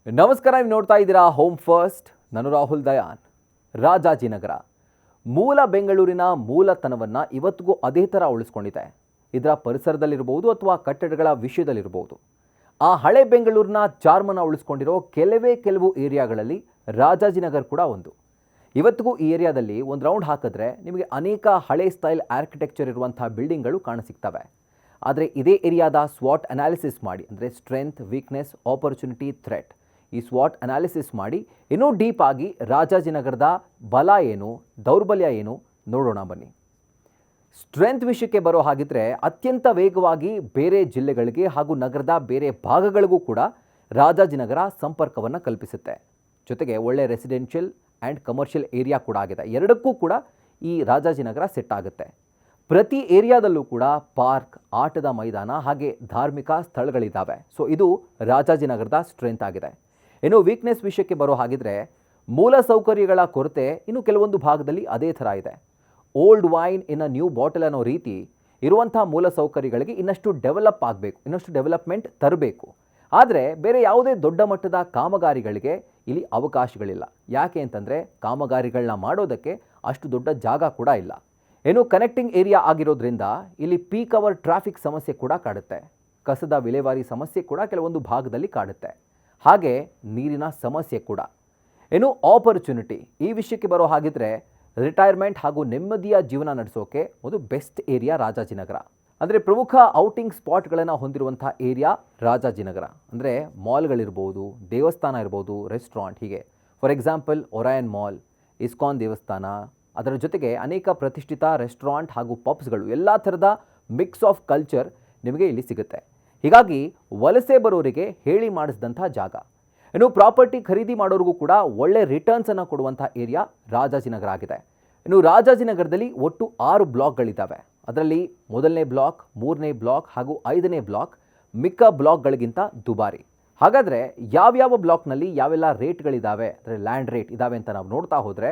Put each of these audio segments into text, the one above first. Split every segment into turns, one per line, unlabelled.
ನಮಸ್ಕಾರ, ನೀವು ನೋಡ್ತಾ ಇದ್ದೀರಾ ಹೋಮ್ ಫಸ್ಟ್. ನಾನು ರಾಹುಲ್ ದಯಾನ್. ರಾಜಾಜಿನಗರ ಮೂಲ ಬೆಂಗಳೂರಿನ ಮೂಲತನವನ್ನು ಇವತ್ತಿಗೂ ಅದೇ ಥರ ಉಳಿಸ್ಕೊಂಡಿದೆ. ಇದರ ಪರಿಸರದಲ್ಲಿರ್ಬೋದು ಅಥವಾ ಕಟ್ಟಡಗಳ ವಿಷಯದಲ್ಲಿರ್ಬೋದು. ಆ ಹಳೆ ಬೆಂಗಳೂರಿನ ಚಾರ್ಮನ್ನು ಉಳಿಸ್ಕೊಂಡಿರೋ ಕೆಲವು ಏರಿಯಾಗಳಲ್ಲಿ ರಾಜಾಜಿನಗರ ಕೂಡ ಒಂದು. ಇವತ್ತಿಗೂ ಈ ಏರಿಯಾದಲ್ಲಿ ಒಂದು ರೌಂಡ್ ಹಾಕಿದ್ರೆ ನಿಮಗೆ ಅನೇಕ ಹಳೆ ಸ್ಟೈಲ್ ಆರ್ಕಿಟೆಕ್ಚರ್ ಇರುವಂಥ ಬಿಲ್ಡಿಂಗ್ಗಳು ಕಾಣಸಿಗ್ತವೆ. ಆದರೆ ಇದೇ ಏರಿಯಾದ ಸ್ವಾಟ್ ಅನಾಲಿಸಿಸ್ ಮಾಡಿ, ಅಂದರೆ ಸ್ಟ್ರೆಂತ್, ವೀಕ್ನೆಸ್, ಆಪರ್ಚುನಿಟಿ, ಥ್ರೆಟ್, ಈ ಸ್ವಾಟ್ ಅನಾಲಿಸಿಸ್ ಮಾಡಿ ಇನ್ನೂ ಡೀಪ್ ಆಗಿ ರಾಜಾಜಿನಗರದ ಬಲ ಏನು, ದೌರ್ಬಲ್ಯ ಏನು ನೋಡೋಣ ಬನ್ನಿ. ಸ್ಟ್ರೆಂತ್ ವಿಷಯಕ್ಕೆ ಬರೋ ಹಾಗಿದ್ರೆ ಅತ್ಯಂತ ವೇಗವಾಗಿ ಬೇರೆ ಜಿಲ್ಲೆಗಳಿಗೆ ಹಾಗೂ ನಗರದ ಬೇರೆ ಭಾಗಗಳಿಗೂ ಕೂಡ ರಾಜಾಜಿನಗರ ಸಂಪರ್ಕವನ್ನು ಕಲ್ಪಿಸುತ್ತೆ. ಜೊತೆಗೆ ಒಳ್ಳೆ ರೆಸಿಡೆನ್ಷಿಯಲ್ ಆ್ಯಂಡ್ ಕಮರ್ಷಿಯಲ್ ಏರಿಯಾ ಕೂಡ ಆಗಿದೆ. ಎರಡಕ್ಕೂ ಕೂಡ ಈ ರಾಜಾಜಿನಗರ ಸೆಟ್ ಆಗುತ್ತೆ. ಪ್ರತಿ ಏರಿಯಾದಲ್ಲೂ ಕೂಡ ಪಾರ್ಕ್, ಆಟದ ಮೈದಾನ ಹಾಗೆ ಧಾರ್ಮಿಕ ಸ್ಥಳಗಳಿದ್ದಾವೆ. ಸೊ ಇದು ರಾಜಾಜಿನಗರದ ಸ್ಟ್ರೆಂತ್ ಆಗಿದೆ. ಇನ್ನು ವೀಕ್ನೆಸ್ ವಿಷಯಕ್ಕೆ ಬರೋ ಹಾಗಿದ್ರೆ ಮೂಲ ಸೌಕರ್ಯಗಳ ಕೊರತೆ ಇನ್ನು ಕೆಲವೊಂದು ಭಾಗದಲ್ಲಿ ಅದೇ ಥರ ಇದೆ. Old wine in a new bottle ಅನ್ನೋ ರೀತಿ ಇರುವಂಥ ಮೂಲ ಸೌಕರ್ಯಗಳಿಗೆ ಇನ್ನಷ್ಟು ಡೆವಲಪ್ ಆಗಬೇಕು, ಇನ್ನಷ್ಟು ಡೆವಲಪ್ಮೆಂಟ್ ತರಬೇಕು. ಆದರೆ ಬೇರೆ ಯಾವುದೇ ದೊಡ್ಡ ಮಟ್ಟದ ಕಾಮಗಾರಿಗಳಿಗೆ ಇಲ್ಲಿ ಅವಕಾಶಗಳಿಲ್ಲ. ಯಾಕೆ ಅಂತಂದರೆ ಕಾಮಗಾರಿಗಳನ್ನ ಮಾಡೋದಕ್ಕೆ ಅಷ್ಟು ದೊಡ್ಡ ಜಾಗ ಕೂಡ ಇಲ್ಲ. ಏನು ಕನೆಕ್ಟಿಂಗ್ ಏರಿಯಾ ಆಗಿರೋದ್ರಿಂದ ಇಲ್ಲಿ ಪೀಕ್ ಅವರ್ ಟ್ರಾಫಿಕ್ ಸಮಸ್ಯೆ ಕೂಡ ಕಾಡುತ್ತೆ. ಕಸದ ವಿಲೇವಾರಿ ಸಮಸ್ಯೆ ಕೂಡ ಕೆಲವೊಂದು ಭಾಗದಲ್ಲಿ ಕಾಡುತ್ತೆ. ಹಾಗೆ ನೀರಿನ ಸಮಸ್ಯೆ ಕೂಡ. ಏನು ಆಪರ್ಚುನಿಟಿ ಈ ವಿಷಯಕ್ಕೆ ಬರೋ ಹಾಗಿದ್ರೆ ರಿಟೈರ್ಮೆಂಟ್ ಹಾಗೂ ನೆಮ್ಮದಿಯ ಜೀವನ ನಡೆಸೋಕೆ ಒಂದು ಬೆಸ್ಟ್ ಏರಿಯಾ ರಾಜಾಜಿನಗರ. ಅಂದರೆ ಪ್ರಮುಖ ಔಟಿಂಗ್ ಸ್ಪಾಟ್ಗಳನ್ನು ಹೊಂದಿರುವಂಥ ಏರಿಯಾ ರಾಜಾಜಿನಗರ. ಅಂದರೆ ಮಾಲ್ಗಳಿರ್ಬೋದು, ದೇವಸ್ಥಾನ ಇರ್ಬೋದು, ರೆಸ್ಟೋರೆಂಟ್, ಹೀಗೆ for example Orion mall, ISKCON ದೇವಸ್ಥಾನ, ಅದರ ಜೊತೆಗೆ ಅನೇಕ ಪ್ರತಿಷ್ಠಿತ ರೆಸ್ಟೋರೆಂಟ್ ಹಾಗೂ ಪಬ್ಸ್ಗಳು, ಎಲ್ಲ ಥರದ ಮಿಕ್ಸ್ ಆಫ್ ಕಲ್ಚರ್ ನಿಮಗೆ ಇಲ್ಲಿ ಸಿಗುತ್ತೆ. ಹೀಗಾಗಿ ವಲಸೆ ಬರೋರಿಗೆ ಹೇಳಿ ಮಾಡಿಸಿದಂಥ ಜಾಗ. ಇನ್ನು ಪ್ರಾಪರ್ಟಿ ಖರೀದಿ ಮಾಡೋರಿಗೂ ಕೂಡ ಒಳ್ಳೆ ರಿಟರ್ನ್ಸನ್ನು ಕೊಡುವಂಥ ಏರಿಯಾ ರಾಜಾಜಿನಗರ ಆಗಿದೆ. ಇನ್ನು ರಾಜಾಜಿನಗರದಲ್ಲಿ ಒಟ್ಟು 6 ಬ್ಲಾಕ್ಗಳಿದ್ದಾವೆ. ಅದರಲ್ಲಿ ಮೊದಲನೇ ಬ್ಲಾಕ್, 3ನೇ ಬ್ಲಾಕ್ ಹಾಗೂ 5ನೇ ಬ್ಲಾಕ್ ಮಿಕ್ಕ ಬ್ಲಾಕ್ಗಳಿಗಿಂತ ದುಬಾರಿ. ಹಾಗಾದರೆ ಯಾವ್ಯಾವ ಬ್ಲಾಕ್ನಲ್ಲಿ ಯಾವೆಲ್ಲ ರೇಟ್ಗಳಿದ್ದಾವೆ, ಅಂದರೆ ಲ್ಯಾಂಡ್ ರೇಟ್ ಇದ್ದಾವೆ ಅಂತ ನಾವು ನೋಡ್ತಾ ಹೋದರೆ,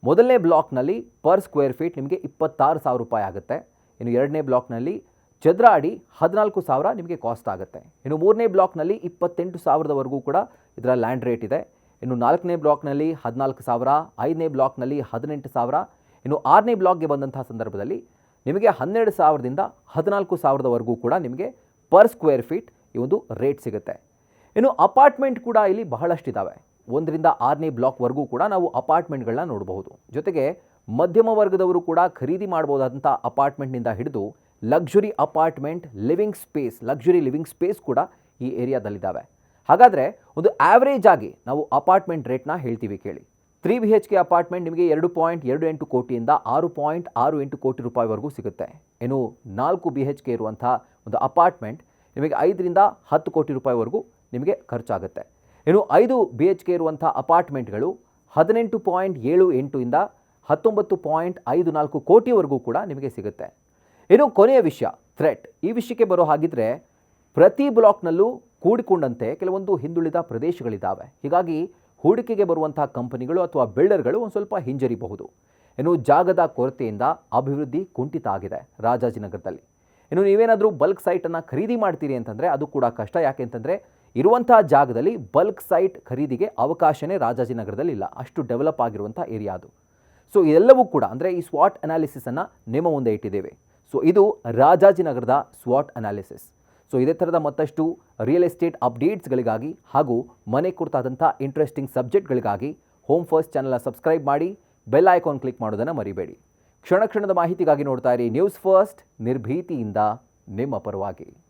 ಮೊದಲನೇ ಬ್ಲಾಕ್ನಲ್ಲಿ ಪರ್ ಸ್ಕ್ವೇರ್ ಫೀಟ್ ನಿಮಗೆ 26,000 ರೂಪಾಯಿ ಆಗುತ್ತೆ. ಇನ್ನು 2ನೇ ಬ್ಲಾಕ್ನಲ್ಲಿ ಚದರ ಅಡಿ 14,000 ನಿಮಗೆ ಕಾಸ್ಟ್ ಆಗುತ್ತೆ. ಇನ್ನು 3ನೇ ಬ್ಲಾಕ್ನಲ್ಲಿ 28,000ವರೆಗೂ ಕೂಡ ಇದರ ಲ್ಯಾಂಡ್ ರೇಟ್ ಇದೆ. ಇನ್ನು 4ನೇ ಬ್ಲಾಕ್ನಲ್ಲಿ 14,000, 5ನೇ ಬ್ಲಾಕ್ನಲ್ಲಿ 18,000. ಇನ್ನು 6ನೇ ಬ್ಲಾಕ್ಗೆ ಬಂದಂಥ ಸಂದರ್ಭದಲ್ಲಿ ನಿಮಗೆ 12,000ದಿಂದ 14,000ವರೆಗೂ ಕೂಡ ನಿಮಗೆ ಪರ್ ಸ್ಕ್ವೇರ್ ಫೀಟ್ ಈ ಒಂದು ರೇಟ್ ಸಿಗುತ್ತೆ. ಇನ್ನು ಅಪಾರ್ಟ್ಮೆಂಟ್ ಕೂಡ ಇಲ್ಲಿ ಬಹಳಷ್ಟಿದ್ದಾವೆ. 1ರಿಂದ 6ನೇ ಬ್ಲಾಕ್ವರೆಗೂ ಕೂಡ ನಾವು ಅಪಾರ್ಟ್ಮೆಂಟ್ಗಳನ್ನ ನೋಡಬಹುದು. ಜೊತೆಗೆ ಮಧ್ಯಮ ವರ್ಗದವರು ಕೂಡ ಖರೀದಿ ಮಾಡ್ಬೋದಾದಂಥ ಅಪಾರ್ಟ್ಮೆಂಟ್ನಿಂದ ಹಿಡಿದು luxury apartment, luxury living space ಕೂಡ ಈ ಏರಿಯಾದಲ್ಲಿದ್ದಾವೆ. ಹಾಗಾದರೆ ಒಂದು ಆ್ಯಾವ್ರೇಜ್ ಆಗಿ ನಾವು ಅಪಾರ್ಟ್ಮೆಂಟ್ ರೇಟ್ನ ಹೇಳ್ತೀವಿ ಕೇಳಿ. 3 BHK ಅಪಾರ್ಟ್ಮೆಂಟ್ ನಿಮಗೆ 2.28 ಕೋಟಿಯಿಂದ 6.68 ಕೋಟಿ ರೂಪಾಯಿವರೆಗೂ ಸಿಗುತ್ತೆ. ಇನ್ನು 4 BHK ಇರುವಂಥ ಒಂದು ಅಪಾರ್ಟ್ಮೆಂಟ್ ನಿಮಗೆ 5ರಿಂದ 10 ಕೋಟಿ ರೂಪಾಯಿವರೆಗೂ ನಿಮಗೆ ಖರ್ಚಾಗುತ್ತೆ. ಇನ್ನು 5 BHK ಇರುವಂಥ ಅಪಾರ್ಟ್ಮೆಂಟ್ಗಳು 18.78 ಇಂದ 19.54 ಕೋಟಿವರೆಗೂ ಕೂಡ ನಿಮಗೆ ಸಿಗುತ್ತೆ. ಇನ್ನು ಕೊನೆಯ ವಿಷಯ ಥ್ರೆಟ್. ಈ ವಿಷಯಕ್ಕೆ ಬರೋ ಹಾಗಿದ್ರೆ ಪ್ರತಿ ಬ್ಲಾಕ್ನಲ್ಲೂ ಕೂಡಿಕೊಂಡಂತೆ ಕೆಲವೊಂದು ಹಿಂದುಳಿದ ಪ್ರದೇಶಗಳಿದ್ದಾವೆ. ಹೀಗಾಗಿ ಹೂಡಿಕೆಗೆ ಬರುವಂಥ ಕಂಪನಿಗಳು ಅಥವಾ ಬಿಲ್ಡರ್ಗಳು ಒಂದು ಸ್ವಲ್ಪ ಹಿಂಜರಿಬಹುದು. ಇನ್ನು ಜಾಗದ ಕೊರತೆಯಿಂದ ಅಭಿವೃದ್ಧಿ ಕುಂಠಿತ ಆಗಿದೆ ರಾಜಾಜಿನಗರದಲ್ಲಿ. ಇನ್ನು ನೀವೇನಾದರೂ ಬಲ್ಕ್ ಸೈಟನ್ನು ಖರೀದಿ ಮಾಡ್ತೀರಿ ಅಂತಂದರೆ ಅದು ಕೂಡ ಕಷ್ಟ. ಯಾಕೆ ಅಂತಂದರೆ ಇರುವಂಥ ಜಾಗದಲ್ಲಿ ಬಲ್ಕ್ ಸೈಟ್ ಖರೀದಿಗೆ ಅವಕಾಶನೇ ರಾಜಾಜಿನಗರದಲ್ಲಿ ಇಲ್ಲ. ಅಷ್ಟು ಡೆವಲಪ್ ಆಗಿರುವಂಥ ಏರಿಯಾ ಅದು. ಸೊ ಇದೆಲ್ಲವೂ ಕೂಡ ಅಂದರೆ ಈ ಸ್ವಾಟ್ ಅನಾಲಿಸಿಸನ್ನು ನಿಮ್ಮ ಮುಂದೆ ಇಟ್ಟಿದ್ದೇವೆ. ಸೊ ಇದು ರಾಜಾಜಿನಗರದ ಸ್ವಾಟ್ ಅನಾಲಿಸಿಸ್. ಸೊ ಇದೇ ಥರದ ಮತ್ತಷ್ಟು ರಿಯಲ್ ಎಸ್ಟೇಟ್ ಅಪ್ಡೇಟ್ಸ್ಗಳಿಗಾಗಿ ಹಾಗೂ ಮನೆ ಕುರಿತಾದಂಥ ಇಂಟ್ರೆಸ್ಟಿಂಗ್ ಸಬ್ಜೆಕ್ಟ್ಗಳಿಗಾಗಿ ಹೋಮ್ ಫಸ್ಟ್ ಚಾನಲ್ನ ಸಬ್ಸ್ಕ್ರೈಬ್ ಮಾಡಿ, ಬೆಲ್ ಐಕಾನ್ ಕ್ಲಿಕ್ ಮಾಡೋದನ್ನು ಮರಿಬೇಡಿ. ಕ್ಷಣ ಕ್ಷಣದ ಮಾಹಿತಿಗಾಗಿ ನೋಡ್ತಾ ಇರಿ ನ್ಯೂಸ್ ಫಸ್ಟ್, ನಿರ್ಭೀತಿಯಿಂದ ನಿಮ್ಮ ಪರವಾಗಿ.